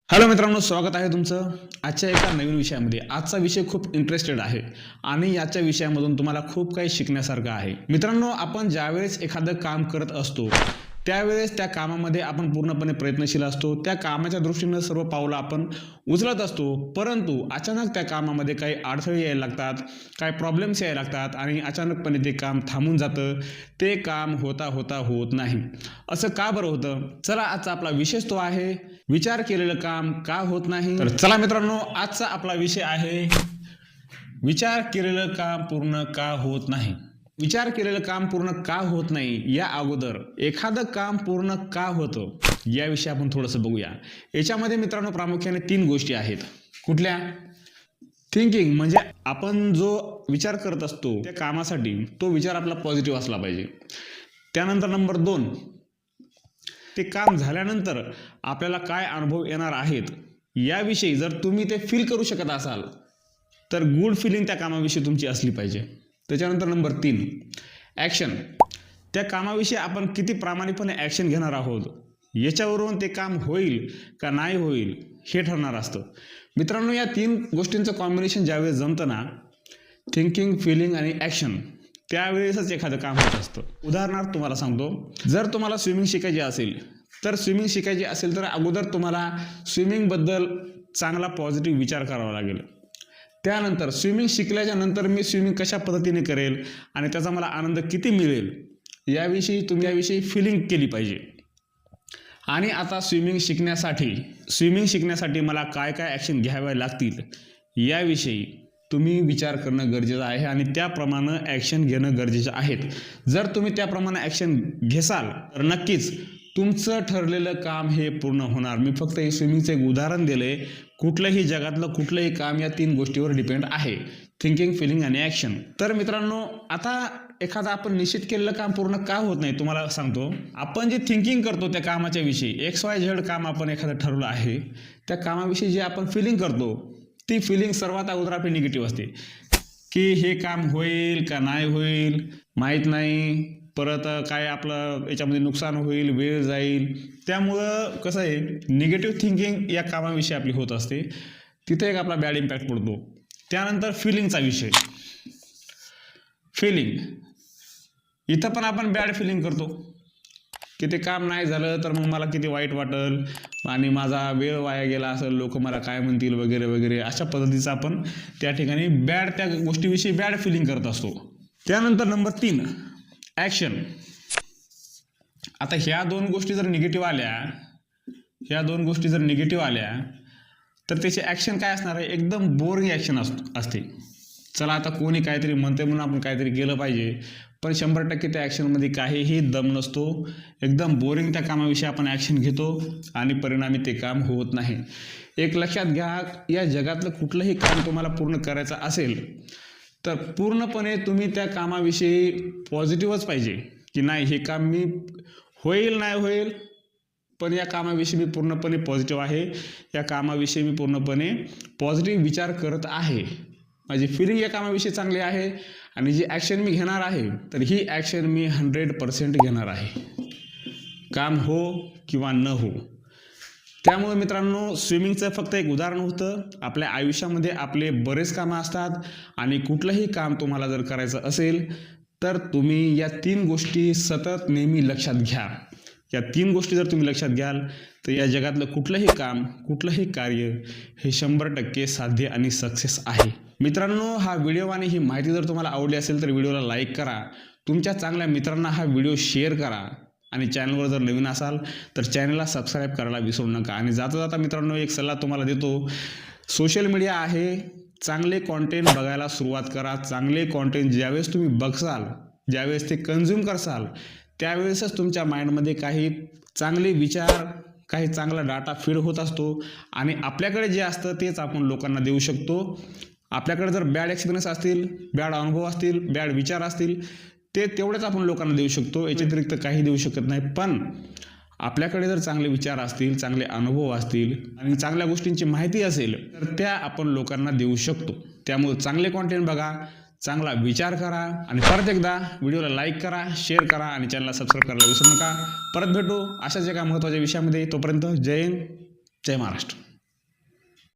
Hello मित्रांनो, स्वागत आहे तुमचं आजच्या एका नवीन विषयामध्ये। आजचा विषय खूप इंटरेस्टेड आहे आणि याच्या विषयामधून तुम्हाला खूप काही शिकण्यासारखं आहे। मित्रांनो, आपण ज्यावेळेस एखादं काम करत असतो त्यावेळेस त्या कामामध्ये आपण पूर्णपणे प्रयत्नशील असतो, त्या कामाच्या दृष्टीने सर्व पावलं आपण उचलत असतो, परंतु अचानक त्या कामामध्ये काही अडथळे यायला लागतात, काही प्रॉब्लेम्स यायला लागतात आणि अचानकपणे ते काम थांबून जातं, ते काम होता होत नाही। असं का बरं होतं? चला, आजचा आपला विषय तो आहे विचार केलेलं काम का होत नाही। तर चला मित्रांनो, आजचा आपला विषय आहे विचार केलेलं काम पूर्ण का होत नाही। विचार केलेलं काम पूर्ण का होत नाही या अगोदर एखादं काम पूर्ण का होतं याविषयी आपण थोडंसं बघूया। याच्यामध्ये मित्रांनो प्रामुख्याने 3 गोष्टी आहेत। कुठल्या? थिंकिंग, म्हणजे आपण जो विचार करत असतो त्या कामासाठी तो विचार आपला पॉझिटिव्ह असला पाहिजे। त्यानंतर नंबर 2, ते काम झाल्यानंतर आपल्याला काय अनुभव येणार आहेत याविषयी जर तुम्ही ते फील करू शकत असाल तर गुड फीलिंग त्या कामाविषयी तुमची असली पाहिजे। त्याच्यानंतर नंबर 3, ॲक्शन, त्या कामाविषयी आपण किती प्रामाणिकपणे ॲक्शन घेणार आहोत याच्यावरून ते काम होईल का नाही होईल हे ठरणार असतं। मित्रांनो, या 3 गोष्टींचं कॉम्बिनेशन ज्यावेळेस जमतं ना, थिंकिंग, फीलिंग आणि ॲक्शन, त्यावेळेसच एखादं काम होत असतं। उदाहरणार्थ तुम्हाला सांगतो, जर तुम्हाला स्विमिंग शिकायची असेल तर अगोदर तुम्हाला स्विमिंगबद्दल चांगला पॉझिटिव्ह विचार करावा लागेल। त्यानंतर स्विमिंग शिकल्याच्या नंतर मी स्विमिंग कशा पद्धतीने करेल आणि त्याचा मला आनंद किती मिळेल याविषयी फीलिंग केली पाहिजे। आणि आता स्विमिंग शिकण्यासाठी मला काय ॲक्शन घ्याव्या लागतील याविषयी तुम्ही विचार करणं गरजेचं आहे आणि त्याप्रमाणे ॲक्शन घेणं गरजेचं आहे। जर तुम्ही त्याप्रमाणे ॲक्शन घेसाल तर नक्कीच तुमचं ठरलेलं काम हे पूर्ण होणार। मी फक्त हे स्विमिंगचं एक उदाहरण दिले, कुठलंही जगातलं कुठलंही काम या 3 गोष्टीवर डिपेंड आहे, थिंकिंग, फीलिंग आणि ॲक्शन। तर मित्रांनो, आता एखादा आपण निश्चित केलेलं काम पूर्ण का होत नाही तुम्हाला सांगतो। आपण जे थिंकिंग करतो त्या कामाच्या विषयी, XYZ काम आपण एखादं ठरवलं आहे, त्या कामाविषयी जे आपण फीलिंग करतो ती फीलिंग सर्वात अगोदर आपली निगेटिव्ह असते की हे काम होईल का नाही होईल माहीत नाही, परत काय आपलं याच्यामध्ये नुकसान होईल, वेळ जाईल। त्यामुळं कसं आहे, निगेटिव्ह थिंकिंग या कामाविषयी आपली होत असते, तिथे एक आपला बॅड इम्पॅक्ट पडतो। त्यानंतर फिलिंगचा विषय, फिलिंग, इथं पण आपण बॅड फिलिंग करतो की ते काम नाही झालं तर मग मला किती वाईट वाटेल आणि माझा वेळ वाया गेला असेल, लोक मला काय म्हणतील वगैरे वगैरे, अशा पद्धतीचं आपण त्या ठिकाणी त्या गोष्टीविषयी बॅड फिलिंग करत असतो। त्यानंतर नंबर 3, ॲक्शन। आता ह्या 2 गोष्टी जर निगेटिव्ह आल्या तर त्याचे ॲक्शन काय असणार आहे? एकदम बोरिंग ॲक्शन असते। चला, आता कोणी काहीतरी म्हणते म्हणून आपण काहीतरी केलं पाहिजे, पण 100% त्या ॲक्शनमध्ये काहीही दम नसतो। एकदम बोरिंग त्या कामाविषयी आपण ॲक्शन घेतो आणि परिणामी ते काम होत नाही। एक लक्षात घ्या, या जगातलं कुठलंही काम तुम्हाला पूर्ण करायचं असेल तर पूर्णपणे तुम्ही त्या कामाविषयी पॉझिटिव्हच पाहिजे की नाही, हे काम मी होईल नाही होईल पण या कामाविषयी मी पूर्णपणे पॉझिटिव्ह आहे, या कामाविषयी मी पूर्णपणे पॉझिटिव्ह विचार करत आहे, माझी फिलिंग या कामाविषयी चांगली आहे आणि जी ॲक्शन मी घेणार आहे तर ही ॲक्शन मी 100% घेणार आहे, काम हो किंवा न हो। त्यामुळे मित्रांनो, स्विमिंगचं फक्त एक उदाहरण होतं। आपल्या आयुष्यामध्ये आपले बरेच कामं असतात आणि कुठलंही काम तुम्हाला जर करायचं असेल तर तुम्ही या 3 गोष्टी सतत नेहमी लक्षात घ्या। या 3 गोष्टी जर तुम्ही लक्षात घ्याल तर या जगातलं कुठलंही काम, कुठलंही कार्य हे 100% साध्य आणि सक्सेस आहे। मित्रांनो, हा व्हिडिओ आणि ही माहिती जर तुम्हाला आवडली असेल तर व्हिडिओला लाईक करा, तुमच्या चांगल्या मित्रांना हा व्हिडिओ शेअर करा आणि चॅनलवर जर नवीन असाल तर चॅनलला सबस्क्राईब करायला विसरू नका। आणि जाता मित्रांनो, एक सल्ला तुम्हाला देतो, सोशल मीडिया आहे, चांगले कॉन्टेंट बघायला सुरुवात करा। चांगले कॉन्टेंट ज्यावेळेस तुम्ही बघसाल, ज्यावेळेस ते कन्झ्युम करसाल, त्यावेळेसच तुमच्या माइंडमध्ये काही चांगले विचार, काही चांगला डाटा फीड होत असतो आणि आपल्याकडे जे असतं तेच आपण लोकांना देऊ शकतो। आपल्याकडे जर बॅड एक्सपिरियन्स असतील, बॅड अनुभव असतील, बॅड विचार असतील, ते तेवढेच आपण लोकांना देऊ शकतो, याच्या व्यतिरिक्त काही देऊ शकत नाही। पण आपल्याकडे जर चांगले विचार असतील, चांगले अनुभव असतील आणि चांगल्या गोष्टींची माहिती असेल तर त्या आपण लोकांना देऊ शकतो। त्यामुळे चांगले कॉन्टेंट बघा, चांगला विचार करा आणि परत एकदा व्हिडिओला लाईक करा, शेअर करा आणि चॅनलला सबस्क्राईब करायला विसरू नका। परत भेटू अशाच एका महत्त्वाच्या विषयामध्ये। तोपर्यंत जय हिंद, जय महाराष्ट्र।